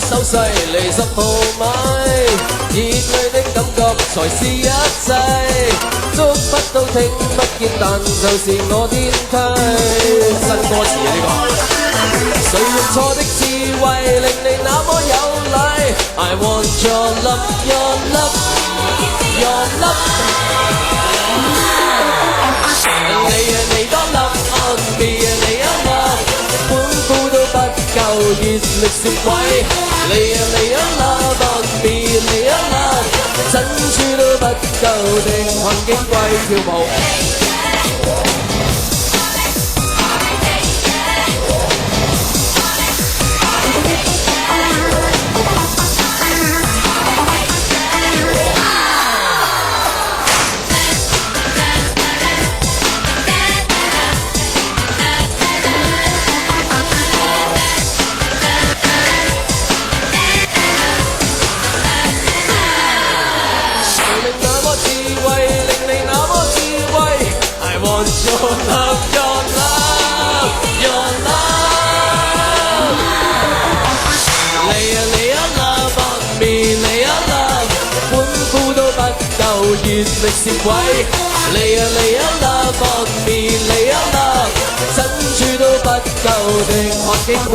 手勢嚟10號買，熱淚的感覺才是一切，捉不到聽不見，但就是我天梯。新歌詞啊呢個。誰用錯的智慧令你那麼有禮 ？I want your love, your love, your love。你多 love on me， 你一 love， 歡呼都不夠熱力攝位。你 love on me， 你一 love， 珍珠都不夠定還矜貴跳舞。Your love, your love, your love。你一 love on me， 你一 love， 歡呼都不夠熱力攝位。你一 love on me， 你一 love， 珍珠都不夠定學矜貴。